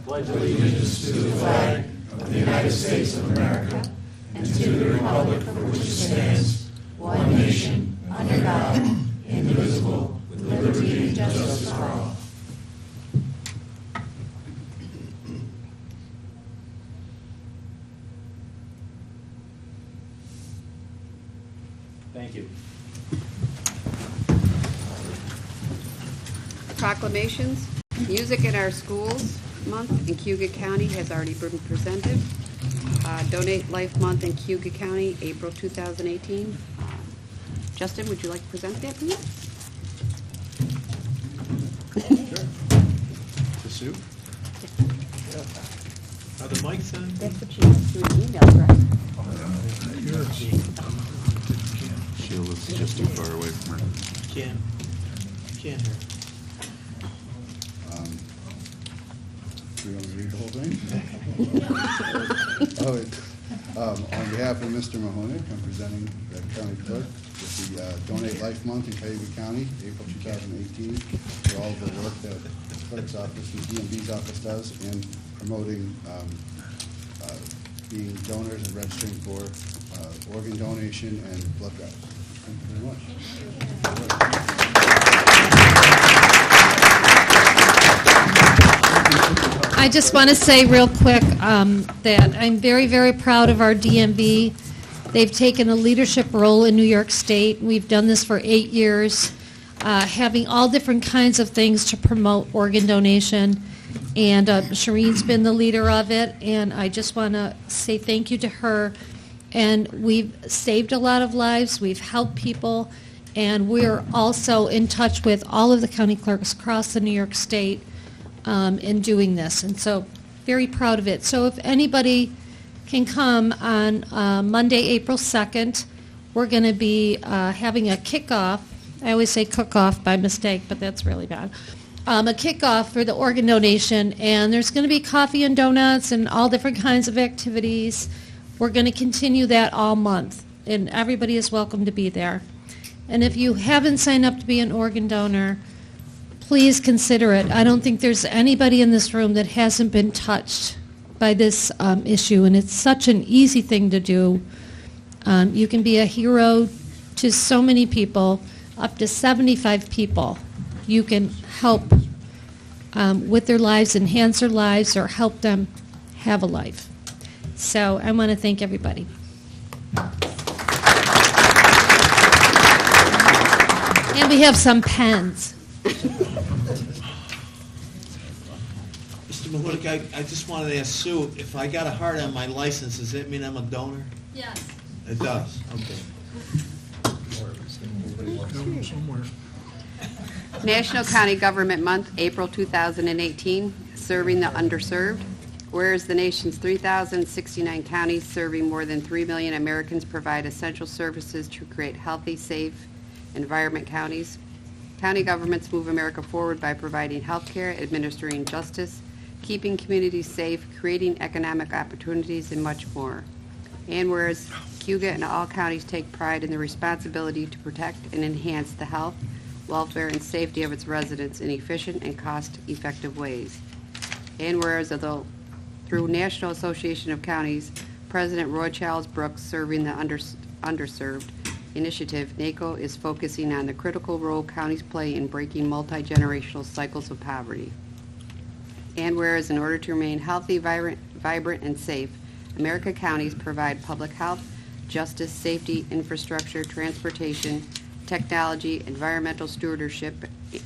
pledge allegiance to the flag of the United States of America and to the republic for which it stands, one nation, under God, indivisible, with liberty and justice for all. Thank you. Proclamations. Music in Our Schools Month in Cayuga County has already been presented. Donate Life Month in Cayuga County, April 2018. Justin, would you like to present that, please? To Sue? Are the mics on? That's what you have to email, right? Sheila's just too far away from her. Can't hear. Do you want me to read the whole thing? On behalf of Mr. Mahonik, I'm presenting the county clerk with the Donate Life Month in Cayuga County, April 2018, for all the work that the clerk's office and DMV's office does in promoting being donors and registering for organ donation and blood drives. Thank you very much. I just want to say real quick that I'm very, very proud of our DMV. They've taken a leadership role in New York State. We've done this for 8 years, having all different kinds of things to promote organ donation. And Shireen's been the leader of it, and I just want to say thank you to her. And we've saved a lot of lives. We've helped people, and we're also in touch with all of the county clerks across the New York State in doing this, and so very proud of it. So if anybody can come on Monday, April 2nd, we're going to be having a kickoff. I always say cook-off by mistake, but that's really bad. A kickoff for the organ donation, and there's going to be coffee and donuts and all different kinds of activities. We're going to continue that all month, and everybody is welcome to be there. And if you haven't signed up to be an organ donor, please consider it. I don't think there's anybody in this room that hasn't been touched by this issue, and it's such an easy thing to do. You can be a hero to so many people, up to 75 people. You can help with their lives, enhance their lives, or help them have a life. So I want to thank everybody. And we have some pens. Mr. Mahonik, I just wanted to ask Sue, if I got a heart on my license, does that mean I'm a donor? Yes. It does, okay. National County Government Month, April 2018, serving the underserved. Whereas the nation's 3,069 counties serving more than 3 million Americans provide essential services to create healthy, safe environment counties. County governments move America forward by providing health care, administering justice, keeping communities safe, creating economic opportunities, and much more. And whereas Cayuga and all counties take pride in the responsibility to protect and enhance the health, welfare, and safety of its residents in efficient and cost-effective ways. And whereas through National Association of Counties, President Roy Charles Brooks serving the underserved initiative, NACO is focusing on the critical role counties play in breaking multi-generational cycles of poverty. And whereas in order to remain healthy, vibrant, and safe, America counties provide public health, justice, safety, infrastructure, transportation, technology, environmental stewardship,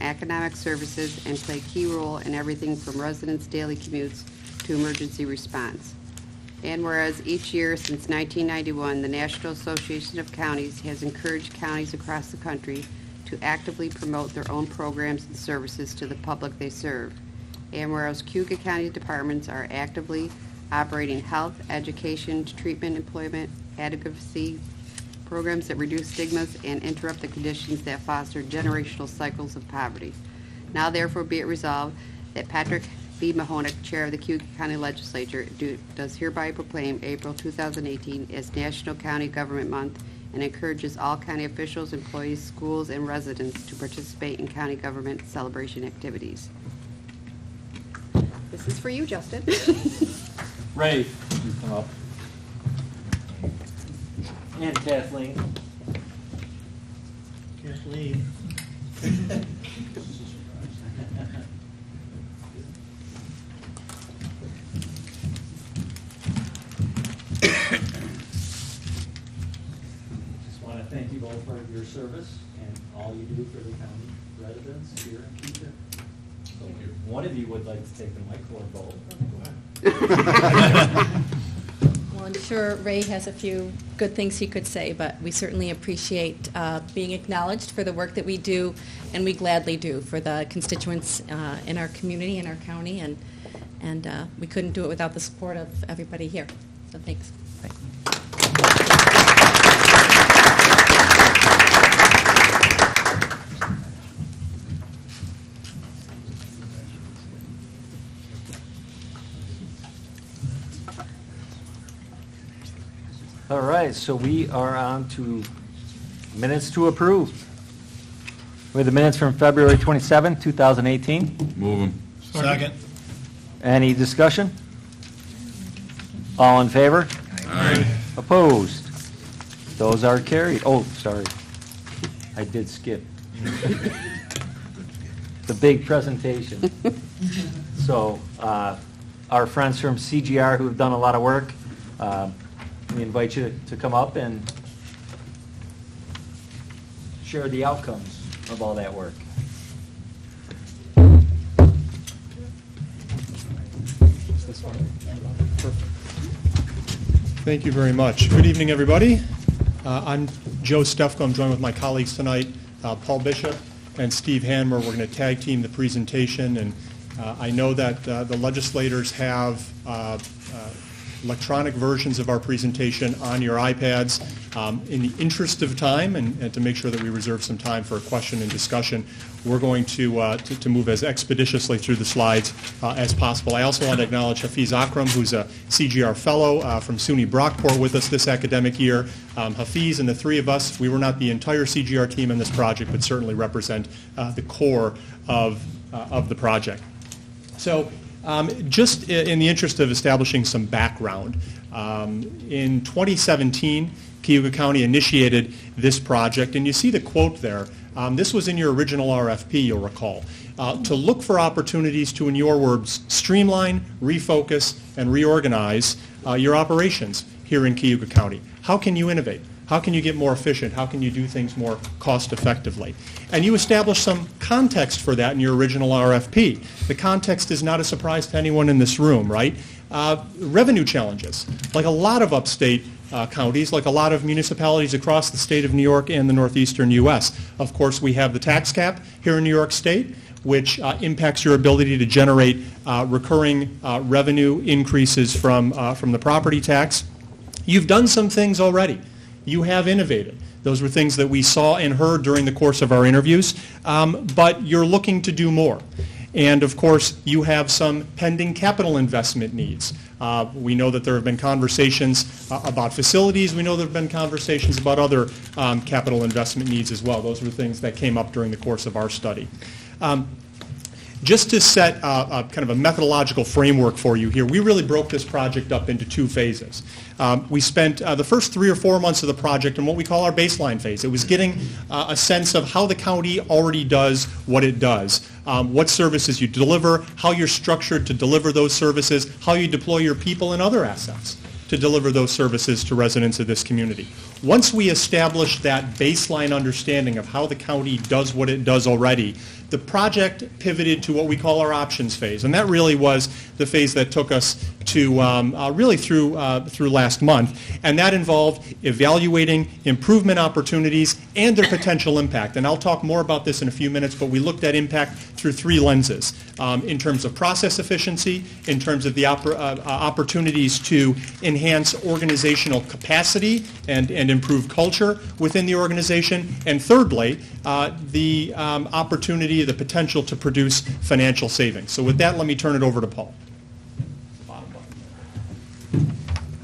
economic services, and play a key role in everything from residents' daily commutes to emergency response. And whereas each year since 1991, the National Association of Counties has encouraged counties across the country to actively promote their own programs and services to the public they serve. And whereas Cayuga County departments are actively operating health, education, treatment, employment, advocacy programs that reduce stigmas and interrupt the conditions that foster generational cycles of poverty. Now therefore be it resolved that Patrick B. Mahonik, Chair of the Cayuga County Legislature, does hereby proclaim April 2018 as National County Government Month and encourages all county officials, employees, schools, and residents to participate in county government celebration activities. The This is for you, Justin. Ray, you come up. And Kathleen. Kathleen. Just want to thank you both for your service and all you do for the county residents here in Kickoff. So if one of you would like to take the mic or both, go ahead. Well, I'm sure Ray has a few good things he could say, but we certainly appreciate being acknowledged for the work that we do, and we gladly do for the constituents in our community, in our county, and we couldn't do it without the support of everybody here. So thanks. All right, so we are on to minutes to approve. We have the minutes from February 27, 2018. Move them. Second. Any discussion? All in favor? Aye. Opposed? Those are carried. Oh, sorry. I did skip. The big presentation. So, our friends from CGR who have done a lot of work, we invite you to come up and share the outcomes of all that work. Thank you very much. Good evening, everybody. I'm Joe Stefko. I'm joined with my colleagues tonight, Paul Bishop and Steve Hanmer. We're going to tag team the presentation, and I know that the legislators have electronic versions of our presentation on your iPads. In the interest of time and to make sure that we reserve some time for a question and discussion, we're going to move as expeditiously through the slides as possible. I also want to acknowledge Hafiz Akram, who's a CGR fellow from SUNY Brockport with us this academic year. Hafiz and the three of us, we were not the entire CGR team in this project, but certainly represent the core of the project. So just in the interest of establishing some background, in 2017, Cayuga County initiated this project, and you see the quote there. This was in your original RFP, you'll recall. To look for opportunities to, in your words, streamline, refocus, and reorganize your operations here in Cayuga County. How can you innovate? How can you get more efficient? How can you do things more cost effectively? And you established some context for that in your original RFP. The context is not a surprise to anyone in this room, right? Revenue challenges. Like a lot of upstate counties, like a lot of municipalities across the state of New York and the northeastern U.S. Of course, we have the tax cap here in New York State, which impacts your ability to generate recurring revenue increases from the property tax. You've done some things already. You have innovated. Those were things that we saw and heard during the course of our interviews, but you're looking to do more. And of course, you have some pending capital investment needs. We know that there have been conversations about facilities. We know there have been conversations about other capital investment needs as well. Those were things that came up during the course of our study. Just to set kind of a methodological framework for you here, we really broke this project up into two phases. We spent the first 3 or 4 months of the project in what we call our baseline phase. It was getting a sense of how the county already does what it does, what services you deliver, how you're structured to deliver those services, how you deploy your people and other assets to deliver those services to residents of this community. Once we established that baseline understanding of how the county does what it does already, the project pivoted to what we call our options phase, and that really was the phase that took us to really through last month, and that involved evaluating improvement opportunities and their potential impact. And I'll talk more about this in a few minutes, but we looked at impact through 3 lenses, in terms of process efficiency, in terms of the opportunities to enhance organizational capacity and improve culture within the organization, and thirdly, the opportunity, the potential to produce financial savings. So with that, let me turn it over to Paul.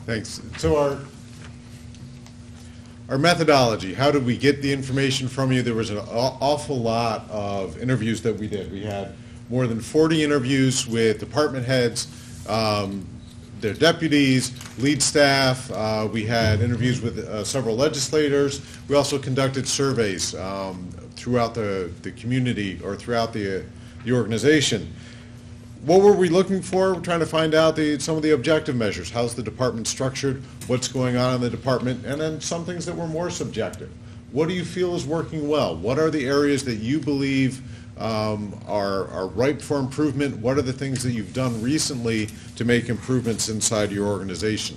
Thanks. So our methodology, how did we get the information from you? There was an awful lot of interviews that we did. We had more than 40 interviews with department heads, their deputies, lead staff. We had interviews with several legislators. We also conducted surveys throughout the community or throughout the organization. What were we looking for? We're trying to find out some of the objective measures. How's the department structured? What's going on in the department? And then some things that were more subjective. What do you feel is working well? What are the areas that you believe are ripe for improvement? What are the things that you've done recently to make improvements inside your organization?